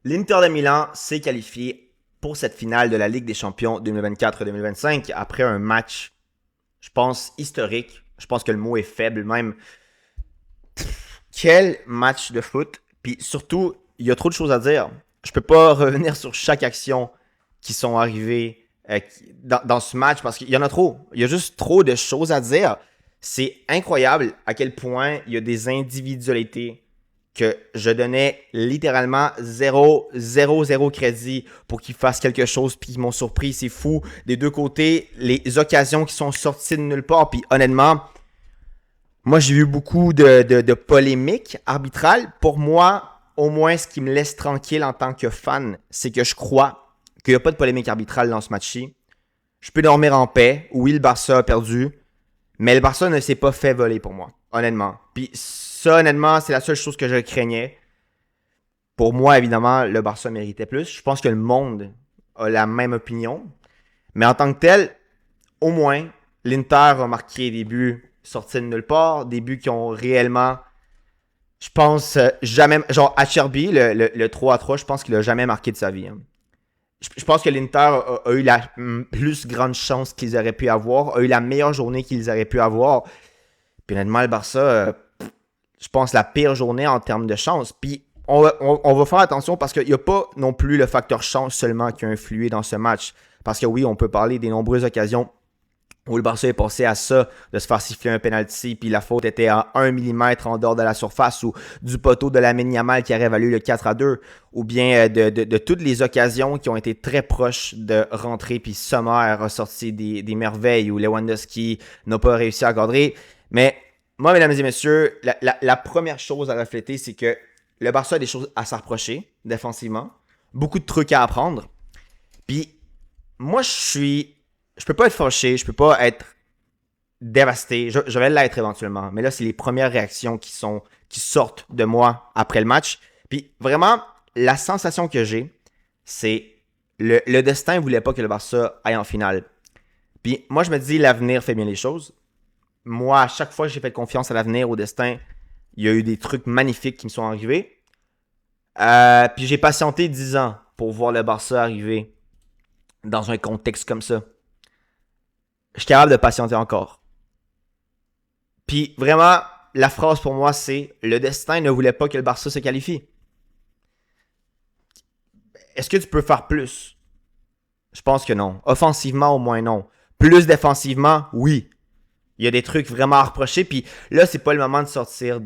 L'Inter de Milan s'est qualifié pour cette finale de la Ligue des Champions 2024-2025 après un match, je pense, historique. Je pense que le mot est faible même. Quel match de foot. Puis surtout, il y a trop de choses à dire. Je peux pas revenir sur chaque action qui sont arrivées dans ce match parce qu'il y en a trop. Il y a juste trop de choses à dire. C'est incroyable à quel point il y a des individualités que je donnais littéralement zéro crédit pour qu'ils fassent quelque chose, puis ils m'ont surpris, c'est fou. Des deux côtés, les occasions qui sont sorties de nulle part, puis honnêtement, moi j'ai eu beaucoup de polémiques arbitrales. Pour moi, au moins, ce qui me laisse tranquille en tant que fan, c'est que je crois qu'il n'y a pas de polémique arbitrale dans ce match-ci. Je peux dormir en paix. Oui, le Barça a perdu, mais le Barça ne s'est pas fait voler pour moi, honnêtement. Puis ça, honnêtement, c'est la seule chose que je craignais. Pour moi, évidemment, le Barça méritait plus. Je pense que le monde a la même opinion. Mais en tant que tel, au moins, l'Inter a marqué des buts sortis de nulle part, des buts qui ont réellement, je pense, jamais... Genre, Acerbi, le 3-3, je pense qu'il a jamais marqué de sa vie. Hein. Je pense que l'Inter a eu la plus grande chance qu'ils auraient pu avoir, a eu la meilleure journée qu'ils auraient pu avoir. Puis honnêtement, le Barça, je pense, la pire journée en termes de chance. Puis on va faire attention parce qu'il n'y a pas non plus le facteur chance seulement qui a influé dans ce match. Parce que oui, on peut parler des nombreuses occasions où le Barça est passé à ça, de se faire siffler un penalty, puis la faute était à 1 mm en dehors de la surface, ou du poteau de Lamine Yamal qui aurait valu le 4-2, ou bien de toutes les occasions qui ont été très proches de rentrer, puis Sommer a sorti des merveilles, ou Lewandowski n'a pas réussi à cadrer. Mais moi, mesdames et messieurs, la première chose à refléter, c'est que le Barça a des choses à s'approcher défensivement, beaucoup de trucs à apprendre. Puis moi, je peux pas être fâché, je peux pas être dévasté. Je vais l'être éventuellement, mais là, c'est les premières réactions qui sortent de moi après le match. Puis vraiment, la sensation que j'ai, c'est le destin voulait pas que le Barça aille en finale. Puis moi, je me dis, l'avenir fait bien les choses. Moi, à chaque fois que j'ai fait confiance à l'avenir, au destin, il y a eu des trucs magnifiques qui me sont arrivés. Puis j'ai patienté 10 ans pour voir le Barça arriver dans un contexte comme ça. Je suis capable de patienter encore. Puis vraiment, la phrase pour moi, c'est le destin ne voulait pas que le Barça se qualifie. Est-ce que tu peux faire plus? Je pense que non. Offensivement, au moins non. Plus défensivement, oui. Il y a des trucs vraiment à reprocher. Puis là, c'est pas le moment de sortir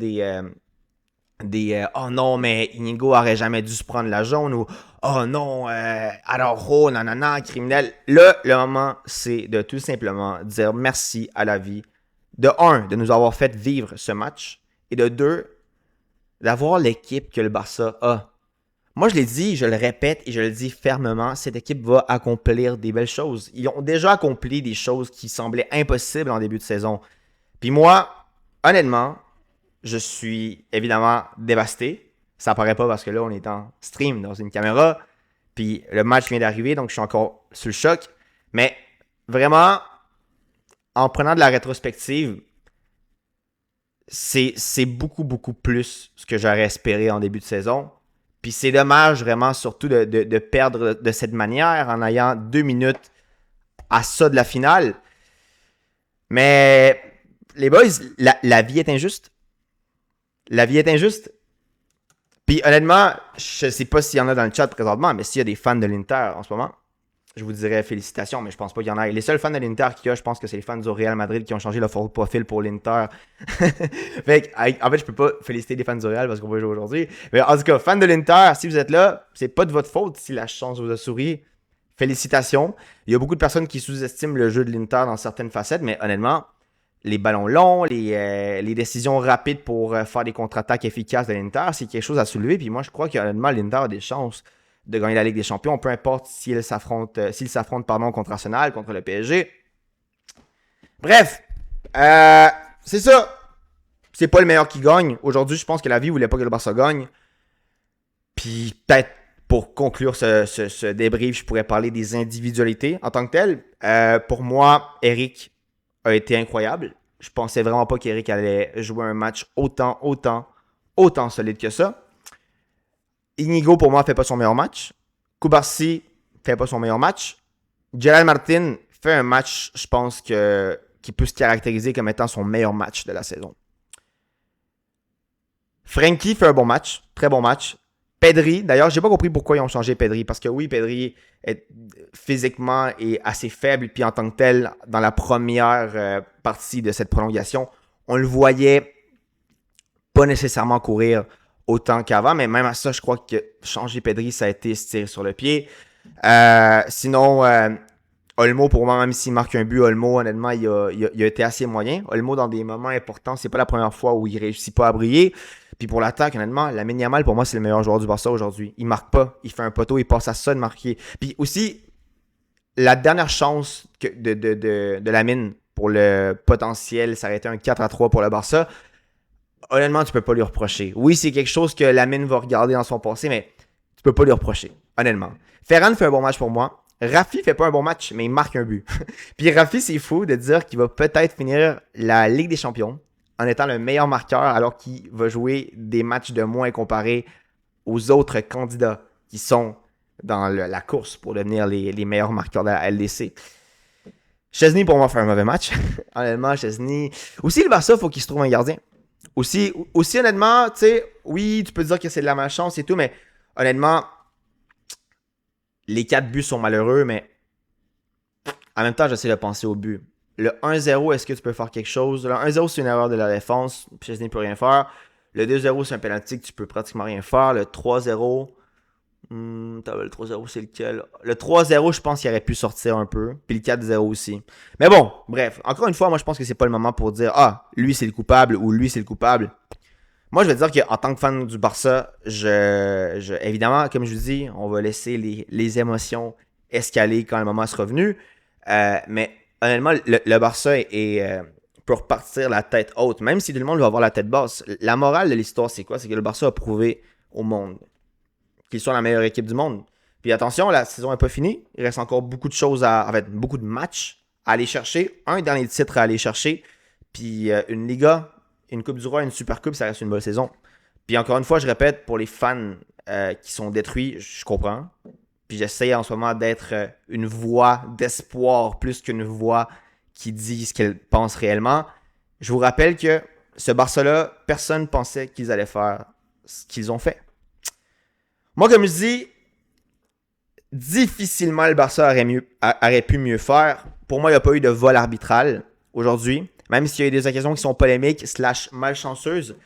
oh non, mais Inigo aurait jamais dû se prendre la jaune ou oh non, Araujo, nanana, criminel. Là, le moment, c'est de tout simplement dire merci à la vie. De un, de nous avoir fait vivre ce match. Et de deux, d'avoir l'équipe que le Barça a. Moi, je l'ai dit, je le répète et je le dis fermement, cette équipe va accomplir des belles choses. Ils ont déjà accompli des choses qui semblaient impossibles en début de saison. Puis moi, honnêtement, je suis évidemment dévasté. Ça paraît pas parce que là, on est en stream dans une caméra. Puis le match vient d'arriver, donc je suis encore sous le choc. Mais vraiment, en prenant de la rétrospective, c'est beaucoup plus ce que j'aurais espéré en début de saison. Puis c'est dommage vraiment surtout de perdre de cette manière en ayant 2 minutes à ça de la finale. Mais les boys, la vie est injuste. La vie est injuste. Puis honnêtement, je sais pas s'il y en a dans le chat présentement, mais s'il y a des fans de l'Inter en ce moment, je vous dirais félicitations, mais je pense pas qu'il y en a. Les seuls fans de l'Inter qu'il y a, je pense que c'est les fans du Real Madrid qui ont changé leur profil pour l'Inter. Fait en fait, je peux pas féliciter les fans du Real parce qu'on va jouer aujourd'hui. Mais en tout cas, fans de l'Inter, si vous êtes là, c'est pas de votre faute si la chance vous a souri. Félicitations. Il y a beaucoup de personnes qui sous-estiment le jeu de l'Inter dans certaines facettes, mais honnêtement, les ballons longs, les décisions rapides pour faire des contre-attaques efficaces de l'Inter, c'est quelque chose à soulever. Puis moi, je crois qu'honnêtement, l'Inter a des chances de gagner la Ligue des Champions, peu importe s'ils s'affrontent contre Arsenal, contre le PSG. Bref, c'est ça. C'est pas le meilleur qui gagne. Aujourd'hui, je pense que la vie voulait pas que le Barça gagne. Puis peut-être pour conclure ce débrief, je pourrais parler des individualités en tant que telles. Pour moi, Eric a été incroyable. Je pensais vraiment pas qu'Eric allait jouer un match autant solide que ça. Inigo, pour moi, fait pas son meilleur match. Kubarsi fait pas son meilleur match. Gerald Martin fait un match, je pense, qui peut se caractériser comme étant son meilleur match de la saison. Frankie fait un bon match, très bon match. Pedri, d'ailleurs, j'ai pas compris pourquoi ils ont changé Pedri, parce que oui, Pedri est physiquement est assez faible, puis en tant que tel, dans la première partie de cette prolongation, on le voyait pas nécessairement courir autant qu'avant, mais même à ça, je crois que changer Pedri, ça a été se tirer sur le pied. Sinon, Olmo, pour moi, même s'il marque un but, Olmo, honnêtement, il a été assez moyen. Olmo, dans des moments importants, c'est pas la première fois où il réussit pas à briller. Puis pour l'attaque, honnêtement, Lamine Yamal, pour moi, c'est le meilleur joueur du Barça aujourd'hui. Il marque pas, il fait un poteau, il passe à ça de marquer. Puis aussi, la dernière chance de Lamine pour le potentiel, ça aurait été un 4-3 pour le Barça. Honnêtement, tu peux pas lui reprocher. Oui, c'est quelque chose que Lamine va regarder dans son passé, mais tu peux pas lui reprocher, honnêtement. Ferran fait un bon match pour moi. Rafi fait pas un bon match, mais il marque un but. Puis Rafi, c'est fou de dire qu'il va peut-être finir la Ligue des Champions en étant le meilleur marqueur alors qu'il va jouer des matchs de moins comparé aux autres candidats qui sont dans la course pour devenir les meilleurs marqueurs de la LDC. Chesney, pour moi, fait un mauvais match. Honnêtement, Chesney... Aussi, le Barça, il faut qu'il se trouve un gardien. Aussi honnêtement, tu sais, oui, tu peux dire que c'est de la malchance et tout, mais honnêtement, les 4 buts sont malheureux, mais en même temps, j'essaie de penser au but. Le 1-0, est-ce que tu peux faire quelque chose? Le 1-0, c'est une erreur de la défense, Chesney ne peut rien faire. Le 2-0, c'est un penalty que tu peux pratiquement rien faire. Le 3-0, le 3-0, c'est lequel? Le 3-0, je pense qu'il aurait pu sortir un peu. Puis le 4-0 aussi. Mais bon, bref. Encore une fois, moi, je pense que c'est pas le moment pour dire « Ah, lui, c'est le coupable » ou « Lui, c'est le coupable ». Moi, je vais dire qu'en tant que fan du Barça, évidemment, comme je vous dis, on va laisser les émotions escaler quand le moment sera venu. Mais honnêtement, le Barça peut repartir la tête haute, même si tout le monde va avoir la tête basse. La morale de l'histoire, c'est quoi? C'est que le Barça a prouvé au monde qu'ils sont la meilleure équipe du monde. Puis attention, la saison n'est pas finie. Il reste encore beaucoup de choses beaucoup de matchs à aller chercher. Un dernier titre à aller chercher. Puis une Liga, une Coupe du Roi, une Super Coupe, ça reste une bonne saison. Puis encore une fois, je répète, pour les fans qui sont détruits, je comprends. Puis j'essaie en ce moment d'être une voix d'espoir plus qu'une voix qui dit ce qu'elle pense réellement. Je vous rappelle que ce Barça-là, personne ne pensait qu'ils allaient faire ce qu'ils ont fait. Moi, comme je dis, difficilement le Barça aurait pu mieux faire. Pour moi, il n'y a pas eu de vol arbitral aujourd'hui. Même s'il y a eu des occasions qui sont polémiques / malchanceuses,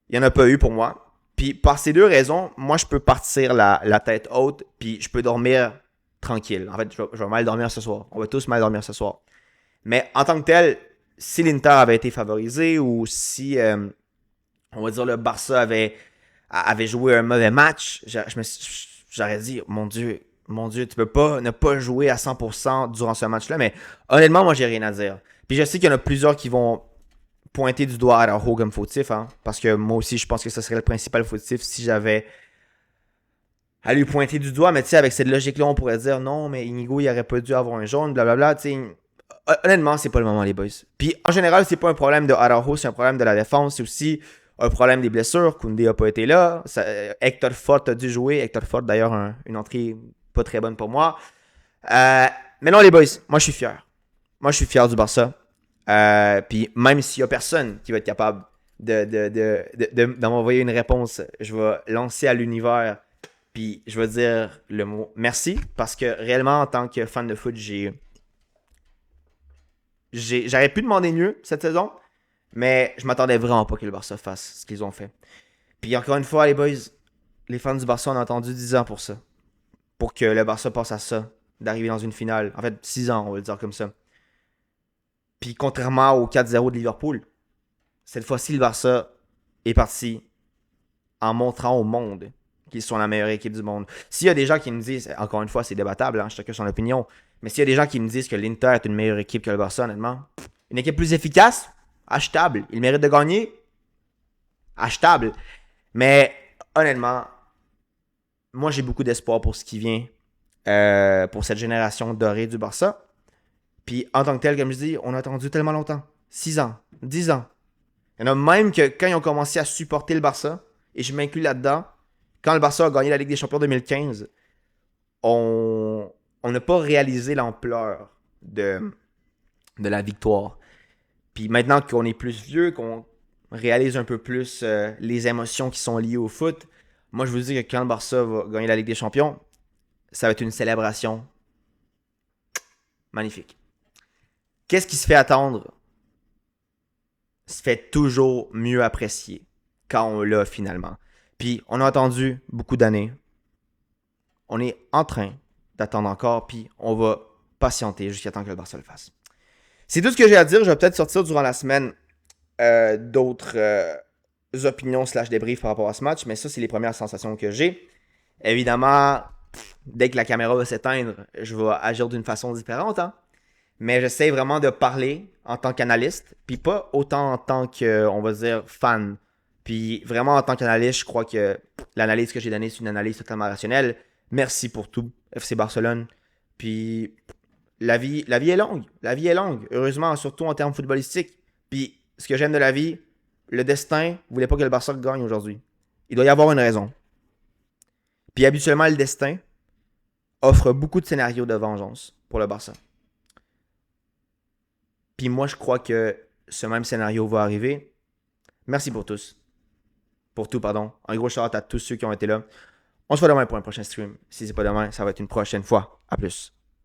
il n'y en a pas eu pour moi. Puis par ces deux raisons, moi, je peux partir la tête haute, puis je peux dormir tranquille. En fait, je vais mal dormir ce soir. On va tous mal dormir ce soir. Mais en tant que tel, si l'Inter avait été favorisé ou si, on va dire, le Barça avait joué un mauvais match, j'aurais dit, mon Dieu, tu peux pas ne pas jouer à 100% durant ce match-là. Mais honnêtement, moi, j'ai rien à dire. Puis je sais qu'il y en a plusieurs qui vont pointer du doigt Araujo comme fautif, hein, parce que moi aussi, je pense que ce serait le principal fautif si j'avais à lui pointer du doigt. Mais tu sais, avec cette logique-là, on pourrait dire non, mais Inigo, il aurait pas dû avoir un jaune, blablabla. Tu sais, honnêtement, c'est pas le moment, les boys. Puis en général, c'est pas un problème de Araujo, c'est un problème de la défense. C'est aussi un problème des blessures. Koundé a pas été là. Hector Fort a dû jouer. Hector Fort, d'ailleurs, une entrée pas très bonne pour moi. Mais non, les boys, moi, je suis fier. Moi, je suis fier du Barça. Puis même s'il n'y a personne qui va être capable de m'envoyer une réponse, je vais lancer à l'univers. Puis je vais dire le mot merci. Parce que réellement, en tant que fan de foot, j'aurais pu demander mieux cette saison. Mais je m'attendais vraiment pas que le Barça fasse ce qu'ils ont fait. Puis encore une fois, les boys, les fans du Barça ont attendu 10 ans pour ça. Pour que le Barça passe à ça. D'arriver dans une finale. En fait, 6 ans, on va le dire comme ça. Puis contrairement au 4-0 de Liverpool, cette fois-ci, le Barça est parti en montrant au monde qu'ils sont la meilleure équipe du monde. S'il y a des gens qui me disent, encore une fois, c'est débattable, hein, chacun son opinion, mais s'il y a des gens qui me disent que l'Inter est une meilleure équipe que le Barça, honnêtement, une équipe plus efficace, achetable. Il mérite de gagner, achetable. Mais honnêtement, moi, j'ai beaucoup d'espoir pour ce qui vient, pour cette génération dorée du Barça. Puis en tant que tel, comme je dis, on a attendu tellement longtemps. 6 ans, 10 ans. Il y en a même que quand ils ont commencé à supporter le Barça, et je m'inclus là-dedans, quand le Barça a gagné la Ligue des Champions 2015, on n'a pas réalisé l'ampleur de la victoire. Puis maintenant qu'on est plus vieux, qu'on réalise un peu plus les émotions qui sont liées au foot, moi je vous dis que quand le Barça va gagner la Ligue des Champions, ça va être une célébration magnifique. Qu'est-ce qui se fait attendre se fait toujours mieux apprécier quand on l'a finalement. Puis on a attendu beaucoup d'années. On est en train d'attendre encore, puis on va patienter jusqu'à temps que le Barça le fasse. C'est tout ce que j'ai à dire. Je vais peut-être sortir durant la semaine d'autres opinions / débriefs par rapport à ce match, mais ça, c'est les premières sensations que j'ai. Évidemment, dès que la caméra va s'éteindre, je vais agir d'une façon différente, hein? Mais j'essaie vraiment de parler en tant qu'analyste, puis pas autant en tant que, on va dire, fan. Puis vraiment en tant qu'analyste, je crois que l'analyse que j'ai donnée, c'est une analyse totalement rationnelle. Merci pour tout, FC Barcelone. Puis la vie est longue. La vie est longue, heureusement, surtout en termes footballistiques. Puis ce que j'aime de la vie, le destin ne voulait pas que le Barça gagne aujourd'hui. Il doit y avoir une raison. Puis habituellement, le destin offre beaucoup de scénarios de vengeance pour le Barça. Puis moi, je crois que ce même scénario va arriver. Merci pour tous. Pour tout, pardon. Un gros shout-out à tous ceux qui ont été là. On se voit demain pour un prochain stream. Si c'est pas demain, ça va être une prochaine fois. À plus.